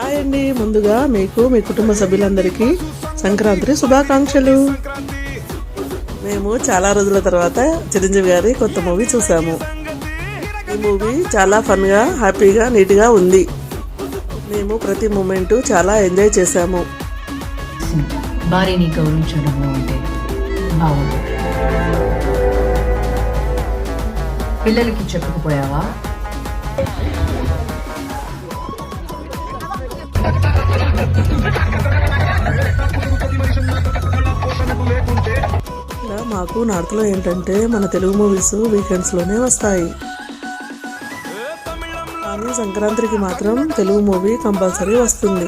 Hi అండి, ముందుగా మీకు మీ కుటుంబ సభ్యులందరికీ సంక్రాంతి శుభాకాంక్షలు. మేము చాలా రోజుల తర్వాత చిరంజీవి గారి కొత్త మూవీ చూసాము. ఈ మూవీ చాలా ఫన్గా, హ్యాపీగా, నీట్గా ఉంది. మేము ప్రతి మూమెంట్ చాలా ఎంజాయ్ చేశాము. భార్యని గౌరవించడము అంటే బాగుంది. పిల్లలకి చెప్పకపోయావా? ఇలా మాకు నార్త్లో ఏంటంటే మన తెలుగు మూవీస్ వీకెండ్స్లోనే వస్తాయి, కానీ సంక్రాంతికి మాత్రం తెలుగు మూవీ కంపల్సరీ వస్తుంది.